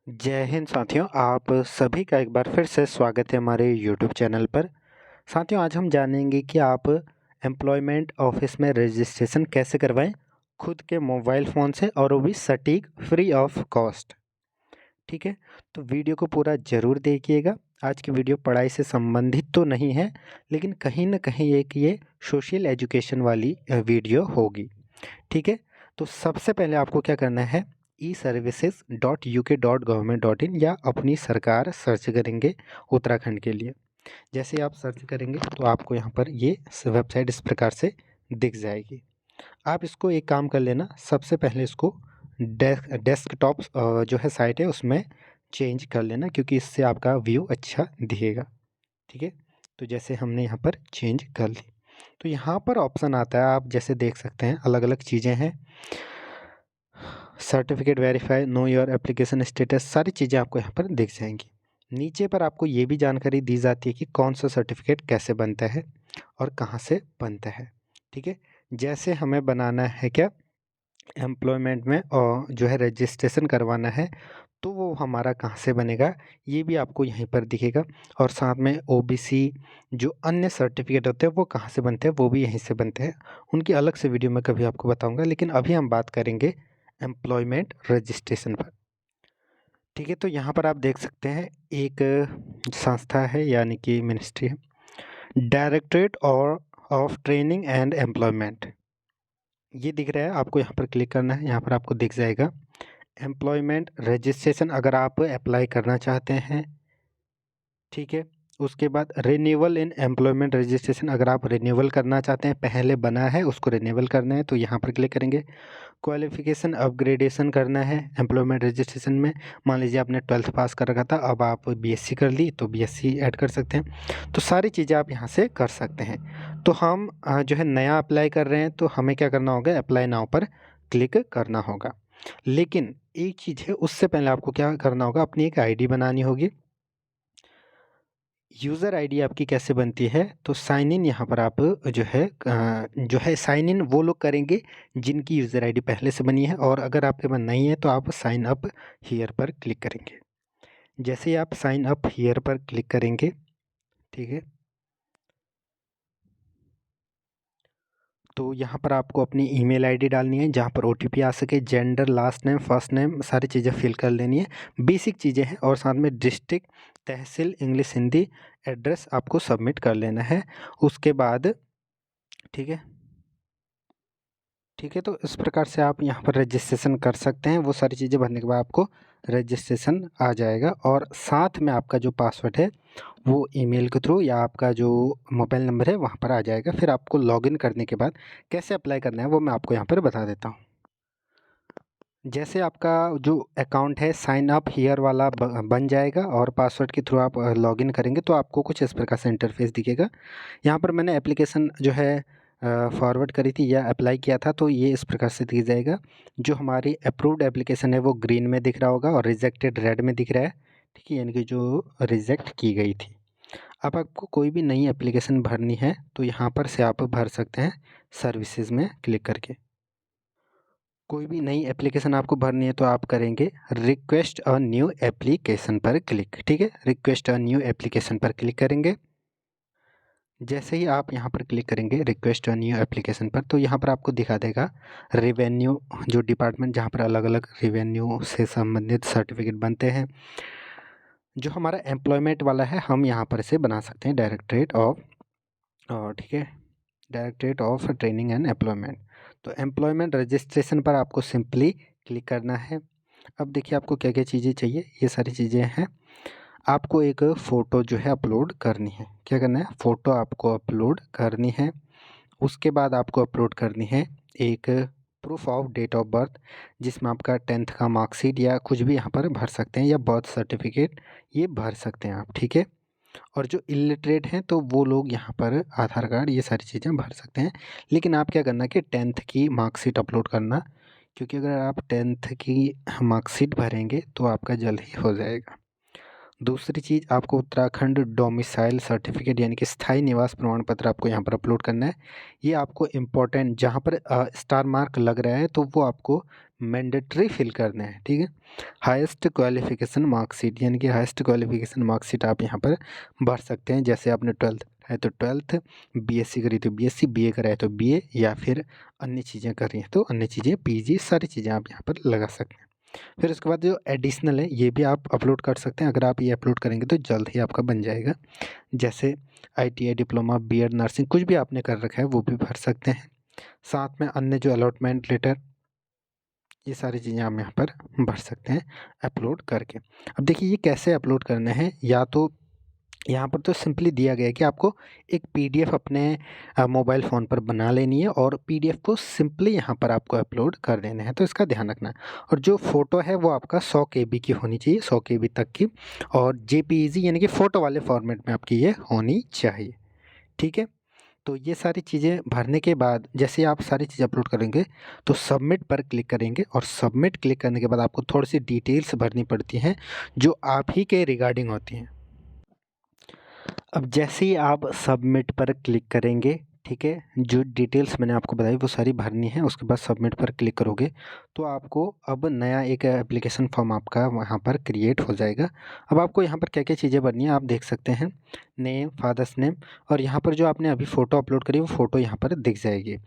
जय हिंद साथियों, आप सभी का एक बार फिर से स्वागत है हमारे यूट्यूब चैनल पर। साथियों, आज हम जानेंगे कि आप एम्प्लॉयमेंट ऑफिस में रजिस्ट्रेशन कैसे करवाएं खुद के मोबाइल फ़ोन से, और वो भी सटीक, फ्री ऑफ कॉस्ट। ठीक है, तो वीडियो को पूरा ज़रूर देखिएगा। आज की वीडियो पढ़ाई से संबंधित तो नहीं है, लेकिन कहीं ना कहीं एक ये सोशल एजुकेशन वाली वीडियो होगी। ठीक है, तो सबसे पहले आपको क्या करना है, eservices.uk.government.in या अपनी सरकार सर्च करेंगे उत्तराखंड के लिए। जैसे आप सर्च करेंगे तो आपको यहाँ पर ये वेबसाइट इस प्रकार से दिख जाएगी। आप इसको एक काम कर लेना, सबसे पहले इसको डेस्कटॉप जो है साइट है उसमें चेंज कर लेना, क्योंकि इससे आपका व्यू अच्छा दिखेगा। ठीक है, तो जैसे हमने यहाँ पर चेंज कर ली तो यहाँ पर ऑप्शन आता है, आप जैसे देख सकते हैं अलग अलग चीज़ें हैं। Certificate verify, know your application status, सारी चीज़ें आपको यहाँ पर दिख जाएंगी। नीचे पर आपको ये भी जानकारी दी जाती है कि कौन सा सर्टिफिकेट कैसे बनता है और कहाँ से बनता है। ठीक है, जैसे हमें बनाना है क्या, एम्प्लॉयमेंट में और जो है रजिस्ट्रेशन करवाना है, तो वो हमारा कहाँ से बनेगा ये भी आपको यहीं पर दिखेगा। और साथ में ओबीसी जो अन्य सर्टिफिकेट होते हैं वो कहाँ से बनते हैं, वो भी यहीं से बनते हैं। उनकी अलग से वीडियो में कभी आपको बताऊंगा, लेकिन अभी हम बात करेंगे एम्प्लॉयमेंट रजिस्ट्रेशन पर। ठीक है, तो यहाँ पर आप देख सकते हैं एक संस्था है, यानी कि मिनिस्ट्री है, डायरेक्टरेट और ऑफ ट्रेनिंग एंड एम्प्लॉयमेंट, ये दिख रहा है। आपको यहाँ पर क्लिक करना है, यहाँ पर आपको दिख जाएगा एम्प्लॉयमेंट रजिस्ट्रेशन अगर आप अप्लाई करना चाहते हैं। ठीक है, उसके बाद रिन्यूअल इन एम्प्लॉयमेंट रजिस्ट्रेशन, अगर आप रिन्यूअल करना चाहते हैं, पहले बना है उसको रिन्यूअल करना है तो यहाँ पर क्लिक करेंगे। क्वालिफिकेशन अपग्रेडेशन करना है एम्प्लॉयमेंट रजिस्ट्रेशन में, मान लीजिए आपने 12th पास कर रखा था, अब आप बीएससी कर ली तो बीएससी ऐड कर सकते हैं। तो सारी चीज़ें आप यहाँ से कर सकते हैं। तो हम जो है नया अप्लाई कर रहे हैं तो हमें क्या करना होगा, अप्लाई नाउ पर क्लिक करना होगा। लेकिन एक चीज़ है, उससे पहले आपको क्या करना होगा, अपनी एक आईडी बनानी होगी। यूज़र आईडी आपकी कैसे बनती है, तो साइन इन यहाँ पर आप जो है साइन इन वो लोग करेंगे जिनकी यूज़र आईडी पहले से बनी है, और अगर आपके पास नहीं है तो आप साइन अप हियर पर क्लिक करेंगे। जैसे ही आप साइन अप हियर पर क्लिक करेंगे, ठीक है, तो यहाँ पर आपको अपनी ईमेल आईडी डालनी है जहाँ पर ओटीपी आ सके, gender, last name, first name, सारी चीज़ें फिल कर लेनी है। बेसिक चीज़ें हैं, और साथ में डिस्ट्रिक्ट, तहसील, इंग्लिश, हिंदी, एड्रेस आपको सबमिट कर लेना है। उसके बाद ठीक है, ठीक है, तो इस प्रकार से आप यहाँ पर रजिस्ट्रेशन कर सकते हैं। वो सारी चीज़ें भरने के बाद आपको रजिस्ट्रेशन आ जाएगा, और साथ में आपका जो पासवर्ड है वो ईमेल के थ्रू या आपका जो मोबाइल नंबर है वहाँ पर आ जाएगा। फिर आपको लॉगिन करने के बाद कैसे अप्लाई करना है वो मैं आपको यहाँ पर बता देता हूँ। जैसे आपका जो अकाउंट है साइन अप हियर वाला बन जाएगा और पासवर्ड के थ्रू आप लॉगिन करेंगे तो आपको कुछ इस प्रकार से इंटरफेस दिखेगा। यहाँ पर मैंने एप्लीकेशन जो है फॉरवर्ड करी थी या अप्लाई किया था, तो ये इस प्रकार से दिख जाएगा। जो हमारी अप्रूव्ड एप्लीकेशन है वो ग्रीन में दिख रहा होगा और रिजेक्टेड रेड में दिख रहा है। ठीक है, यानी कि जो रिजेक्ट की गई थी। अब आपको कोई भी नई एप्लीकेशन भरनी है तो यहाँ पर से आप भर सकते हैं सर्विसेज में क्लिक करके। कोई भी नई एप्लीकेशन आपको भरनी है तो आप करेंगे रिक्वेस्ट अ न्यू एप्लीकेशन पर क्लिक। ठीक है, रिक्वेस्ट अ न्यू एप्लीकेशन पर क्लिक करेंगे। जैसे ही आप यहाँ पर क्लिक करेंगे रिक्वेस्ट अ न्यू एप्लीकेशन पर, तो यहाँ पर आपको दिखा देगा रेवेन्यू जो डिपार्टमेंट, जहाँ पर अलग अलग रेवेन्यू से संबंधित सर्टिफिकेट बनते हैं। जो हमारा एम्प्लॉयमेंट वाला है हम यहाँ पर से बना सकते हैं डायरेक्टरेट ऑफ, और ठीक है, directorate of training and employment. तो एम्प्लॉयमेंट रजिस्ट्रेशन पर आपको सिंपली क्लिक करना है। अब देखिए आपको क्या क्या चीज़ें चाहिए, ये सारी चीज़ें हैं। आपको एक फ़ोटो जो है अपलोड करनी है। क्या करना है, फ़ोटो आपको अपलोड करनी है। उसके बाद आपको अपलोड करनी है एक proof of date of birth, जिसमें आपका 10th का मार्कशीट या कुछ भी यहाँ पर भर सकते हैं, या बर्थ सर्टिफिकेट ये भर सकते हैं आप। ठीक है, और जो इलिटरेट हैं तो वो लोग यहाँ पर आधार कार्ड ये सारी चीज़ें भर सकते हैं। लेकिन आप क्या करना कि 10th की मार्कशीट अपलोड करना, क्योंकि अगर आप 10th की मार्कशीट भरेंगे तो आपका जल्द ही हो जाएगा। दूसरी चीज़, आपको उत्तराखंड डोमिसाइल सर्टिफिकेट यानी कि स्थायी निवास प्रमाण पत्र आपको यहाँ पर अपलोड करना है। ये आपको इम्पोर्टेंट, जहाँ पर स्टार मार्क लग रहा है तो वो आपको मैंडेटरी फिल करने हैं, ठीक है। हाईएस्ट क्वालिफिकेशन मार्कशीट, यानी कि हाईएस्ट क्वालिफिकेशन मार्कशीट आप यहाँ पर भर सकते हैं। जैसे आपने 12th है तो 12th, बीएससी करी तो बीएससी, बीए करा है तो बीए, या फिर अन्य चीज़ें कर रही हैं तो अन्य चीज़ें, पीजी, सारी चीज़ें आप यहाँ पर लगा सकते हैं। फिर उसके बाद जो एडिशनल है ये भी आप अपलोड कर सकते हैं। अगर आप ये अपलोड करेंगे तो जल्द ही आपका बन जाएगा। जैसे आईटीआई डिप्लोमा, बीएड, नर्सिंग, कुछ भी आपने कर रखा है वो भी भर सकते हैं। साथ में अन्य जो अलॉटमेंट लेटर, ये सारी चीज़ें आप यहाँ पर भर सकते हैं अपलोड करके। अब देखिए ये कैसे अपलोड करने हैं, या तो यहाँ पर तो सिंपली दिया गया है कि आपको एक पीडीएफ अपने मोबाइल फ़ोन पर बना लेनी है और पीडीएफ को सिंपली यहाँ पर आपको अपलोड कर देना है, तो इसका ध्यान रखना है। और जो फ़ोटो है वो आपका 100 केबी की होनी चाहिए, 100 केबी तक की, और जेपीईजी यानी कि फ़ोटो वाले फॉर्मेट में आपकी ये होनी चाहिए, ठीक है। तो ये सारी चीज़ें भरने के बाद जैसे आप सारी चीज़ें अपलोड करेंगे तो सबमिट पर क्लिक करेंगे, और सबमिट क्लिक करने के बाद आपको थोड़ी सी डिटेल्स भरनी पड़ती हैं जो आप ही के रिगार्डिंग होती हैं। अब जैसे ही आप सबमिट पर क्लिक करेंगे, ठीक है, जो डिटेल्स मैंने आपको बताई वो सारी भरनी है, उसके बाद सबमिट पर क्लिक करोगे तो आपको अब नया एक एप्लीकेशन फॉर्म आपका वहाँ पर क्रिएट हो जाएगा। अब आपको यहाँ पर क्या क्या चीज़ें भरनी है आप देख सकते हैं, नेम, फादर्स नेम, और यहाँ पर जो आपने अभी फ़ोटो अपलोड करी वो फ़ोटो यहाँ पर दिख जाएगी।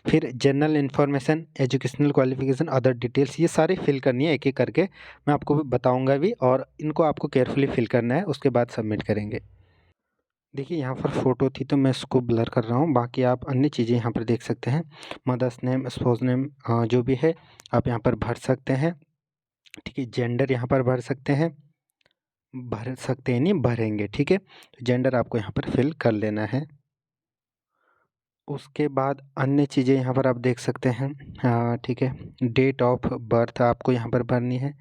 फिर general information, educational qualification, other details, ये सारी फिल करनी है एक एक करके, मैं आपको भी बताऊँगा भी, और इनको आपको केयरफुली फिल करना है, उसके बाद सबमिट करेंगे। देखिए यहाँ पर फ़ोटो थी तो मैं इसको ब्लर कर रहा हूँ, बाकी आप अन्य चीज़ें यहाँ पर देख सकते हैं। मदर्स नेम, स्पाउस नेम, जो भी है आप यहाँ पर भर सकते हैं, ठीक है। जेंडर यहाँ पर भर सकते हैं, भर सकते हैं नहीं, भरेंगे, ठीक है। तो जेंडर आपको यहाँ पर फिल कर लेना है। उसके बाद अन्य चीज़ें यहाँ पर आप देख सकते हैं, ठीक है। डेट ऑफ बर्थ आपको यहाँ पर भरनी है।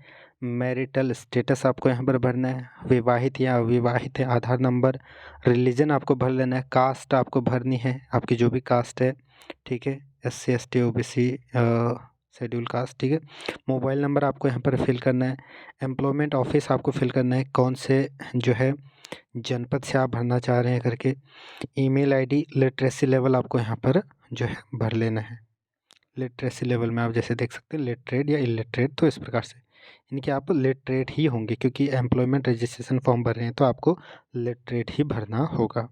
मैरिटल स्टेटस आपको यहाँ पर भरना है, विवाहित या अविवाहित है, आधार नंबर, रिलीजन आपको भर लेना है, कास्ट आपको भरनी है, आपकी जो भी कास्ट है, ठीक है, SC ST OBC, schedule caste, ठीक है। मोबाइल नंबर आपको यहाँ पर फिल करना है। एम्प्लॉयमेंट ऑफिस आपको फिल करना है, कौन से जो है जनपद से आप भरना चाह रहे हैं करके। ईमेल आईडी, लिटरेसी लेवल आपको यहाँ पर जो है भर लेना है। लिटरेसी लेवल में आप जैसे देख सकते हैं लिटरेट या इलिटरेट, तो इस प्रकार से, यानी कि आप लिटरेट ही होंगे क्योंकि एम्प्लॉयमेंट रजिस्ट्रेशन फॉर्म भर रहे हैं तो आपको लिटरेट ही भरना होगा।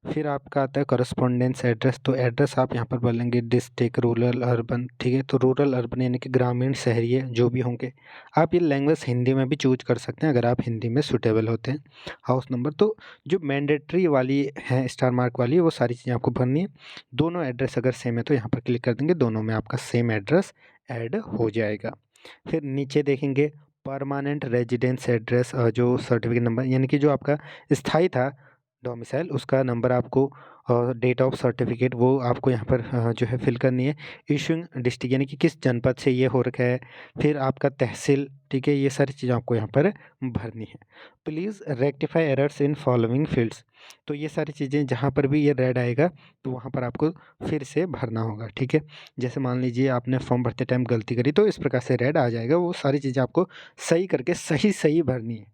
फिर आपका आता है करस्पॉन्डेंस एड्रेस, तो एड्रेस आप यहाँ पर बोलेंगे डिस्ट्रिक्ट, रूरल, अर्बन, ठीक है। तो रूरल, अर्बन यानी कि ग्रामीण, शहरी जो भी होंगे। आप ये लैंग्वेज हिंदी में भी चूज कर सकते हैं अगर आप हिंदी में सूटेबल होते हैं। हाउस नंबर, तो जो मैंडेटरी वाली है स्टार मार्क वाली, वो सारी चीज़ें आपको भरनी है। दोनों एड्रेस अगर सेम है तो यहाँ पर क्लिक कर देंगे, दोनों में आपका सेम एड्रेस ऐड हो जाएगा। फिर नीचे देखेंगे परमानेंट रेजिडेंस एड्रेस, जो सर्टिफिकेट नंबर यानी कि जो आपका स्थायी था डोमिसाइल, उसका नंबर आपको, और डेट ऑफ सर्टिफिकेट वो आपको यहाँ पर जो है फिल करनी है। इशूइंग डिस्ट्रिक्ट यानी कि किस जनपद से ये हो रखा है, फिर आपका तहसील, ठीक है, ये सारी चीज़ें आपको यहाँ पर भरनी है। Please rectify errors in following fields, तो ये सारी चीज़ें जहाँ पर भी ये रेड आएगा तो वहाँ पर आपको फिर से भरना होगा, ठीक है। जैसे मान लीजिए आपने फॉर्म भरते टाइम गलती करी तो इस प्रकार से रेड आ जाएगा, वो सारी चीज़ें आपको सही करके सही सही भरनी है,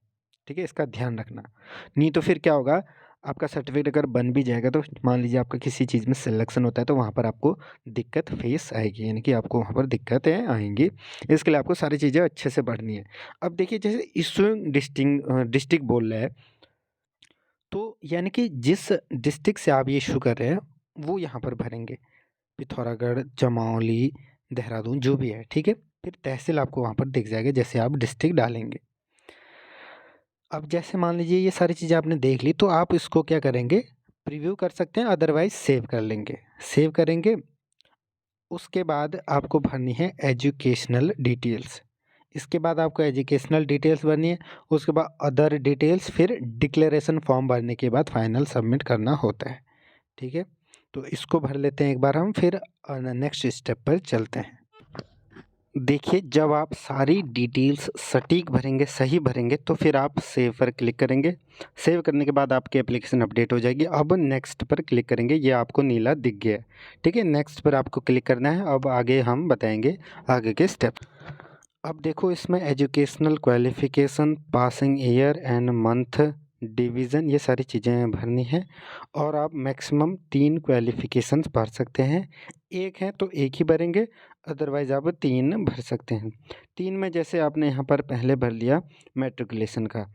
ठीक है, इसका ध्यान रखना। नहीं तो फिर क्या होगा, आपका सर्टिफिकेट अगर बन भी जाएगा तो मान लीजिए आपका किसी चीज़ में सिलेक्शन होता है तो वहाँ पर आपको दिक्कत फेस आएगी, यानी कि आपको वहाँ पर दिक्कतें आएंगी। इसके लिए आपको सारी चीज़ें अच्छे से पढ़नी है। अब देखिए जैसे इशूइंग डिस्ट्रिक्ट बोल रहा है, तो यानी कि जिस डिस्ट्रिक्ट से आप ये इशू कर रहे हैं वो यहाँ पर भरेंगे, पिथौरागढ़, चमौली, देहरादून, जो भी है, ठीक है। फिर तहसील आपको वहाँ पर दिख जाएगा जैसे आप डिस्ट्रिक्ट डालेंगे। अब जैसे मान लीजिए ये सारी चीज़ें आपने देख ली तो आप इसको क्या करेंगे, प्रीव्यू कर सकते हैं, अदरवाइज सेव कर लेंगे। सेव करेंगे, उसके बाद आपको भरनी है एजुकेशनल डिटेल्स। इसके बाद आपको एजुकेशनल डिटेल्स भरनी है, उसके बाद अदर डिटेल्स, फिर डिक्लेरेशन फॉर्म भरने के बाद फाइनल सबमिट करना होता है, ठीक है। तो इसको भर लेते हैं एक बार हम, फिर नेक्स्ट स्टेप पर चलते हैं। देखिए जब आप सारी डिटेल्स सटीक भरेंगे, सही भरेंगे, तो फिर आप सेव पर क्लिक करेंगे। सेव करने के बाद आपकी एप्लीकेशन अपडेट हो जाएगी। अब नेक्स्ट पर क्लिक करेंगे, ये आपको नीला दिख गया है, ठीक है। नेक्स्ट पर आपको क्लिक करना है। अब आगे हम बताएंगे आगे के स्टेप। अब देखो इसमें educational qualification, passing year and month, division, ये सारी चीज़ें भरनी है। और आप मैक्सिमम 3 क्वालिफ़िकेशंस भर सकते हैं। एक है तो एक ही भरेंगे, अदरवाइज़ आप 3 भर सकते हैं। 3 में जैसे आपने यहाँ पर पहले भर लिया मैट्रिकुलेशन का,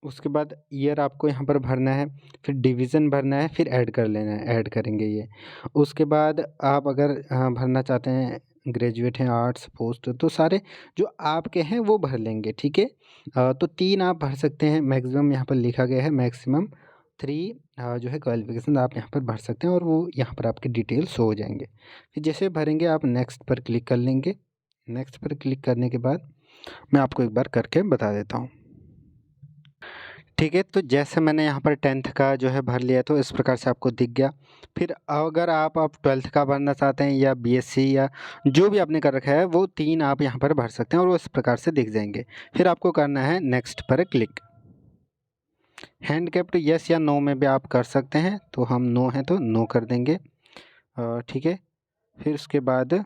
उसके बाद ईयर आपको यहाँ पर भरना है, फिर डिवीज़न भरना है, फिर ऐड कर लेना है, ऐड करेंगे ये। उसके बाद आप अगर भरना चाहते हैं, ग्रेजुएट हैं, आर्ट्स, पोस्ट, तो सारे जो आपके हैं वो भर लेंगे, ठीक है। तो 3 आप भर सकते हैं, मैक्सिमम यहाँ पर लिखा गया है, मैक्सिमम 3 जो है क्वालिफ़िकेशन आप यहाँ पर भर सकते हैं और वो यहाँ पर आपकी डिटेल शो हो जाएँगे। फिर जैसे भरेंगे आप नेक्स्ट पर क्लिक कर लेंगे। नेक्स्ट पर क्लिक करने के बाद मैं आपको एक बार करके बता देता हूँ। ठीक है, तो जैसे मैंने यहाँ पर 10th का जो है भर लिया, तो इस प्रकार से आपको दिख गया। फिर अगर आप 12th का भरना चाहते हैं या बीएससी या जो भी आपने कर रखा है, वो 3 आप यहाँ पर भर सकते हैं और वो इस प्रकार से दिख जाएंगे। फिर आपको करना है नेक्स्ट पर क्लिक। हैंडकैप्ड यस या नो में भी आप कर सकते हैं, तो हम नो हैं तो नो कर देंगे। ठीक है, फिर उसके बाद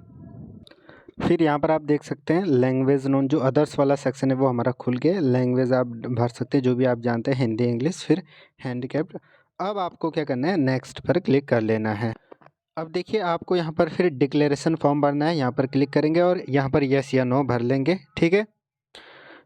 फिर यहाँ पर आप देख सकते हैं लैंग्वेज नोन, जो अदर्स वाला सेक्शन है वो हमारा खुल गया। लैंग्वेज आप भर सकते हैं जो भी आप जानते हैं, हिंदी, इंग्लिश, फिर हैंडीकैप्ड। अब आपको क्या करना है, नेक्स्ट पर क्लिक कर लेना है। अब देखिए आपको यहाँ पर फिर डिक्लेरेशन फॉर्म भरना है, यहाँ पर क्लिक करेंगे और यहाँ पर यस या नो भर लेंगे, ठीक है।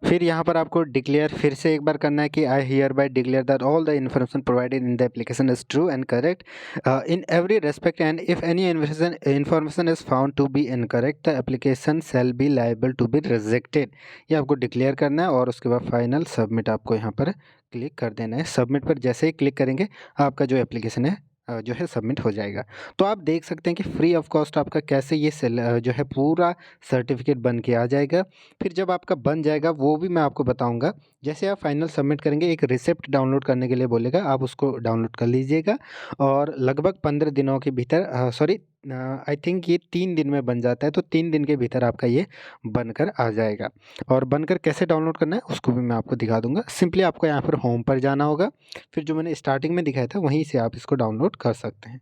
फिर यहाँ पर आपको डिक्लेयर फिर से एक बार करना है कि I hereby declare that all the information provided in the application is true and correct in every respect, and if any information is found to be incorrect the application shall be liable to be rejected. ये आपको declare करना है और उसके बाद final submit आपको यहाँ पर क्लिक कर देना है। सबमिट पर जैसे ही क्लिक करेंगे आपका जो एप्लीकेशन है जो है सबमिट हो जाएगा। तो आप देख सकते हैं कि फ्री ऑफ कॉस्ट आपका कैसे ये जो है पूरा सर्टिफिकेट बन के आ जाएगा। फिर जब आपका बन जाएगा वो भी मैं आपको बताऊंगा। जैसे आप फाइनल सबमिट करेंगे, एक रिसिप्ट डाउनलोड करने के लिए बोलेगा, आप उसको डाउनलोड कर लीजिएगा और लगभग 15 दिनों के भीतर, सॉरी आई थिंक ये 3 दिन में बन जाता है, तो 3 दिन के भीतर आपका ये बनकर आ जाएगा। और बनकर कैसे डाउनलोड करना है उसको भी मैं आपको दिखा दूंगा। सिंपली आपको यहाँ पर होम पर जाना होगा, फिर जो मैंने स्टार्टिंग में दिखाया था वहीं से आप इसको डाउनलोड कर सकते हैं।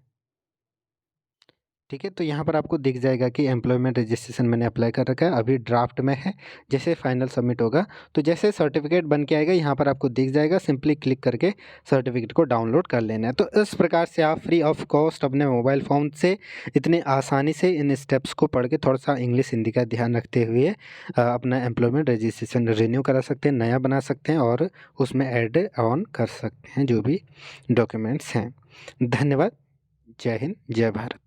ठीक है, तो यहाँ पर आपको दिख जाएगा कि एम्प्लॉयमेंट रजिस्ट्रेशन मैंने अप्लाई कर रखा है, अभी ड्राफ्ट में है। जैसे फाइनल सबमिट होगा तो जैसे सर्टिफिकेट बन के आएगा यहाँ पर आपको दिख जाएगा, सिंपली क्लिक करके सर्टिफिकेट को डाउनलोड कर लेना है। तो इस प्रकार से आप फ्री ऑफ कॉस्ट अपने मोबाइल फ़ोन से इतने आसानी से इन स्टेप्स को पढ़ के थोड़ा सा इंग्लिश हिंदी का ध्यान रखते हुए अपना एम्प्लॉयमेंट रजिस्ट्रेशन रिन्यू करा सकते हैं, नया बना सकते हैं और उसमें ऐड ऑन कर सकते हैं जो भी डॉक्यूमेंट्स हैं। धन्यवाद। जय हिंद, जय भारत।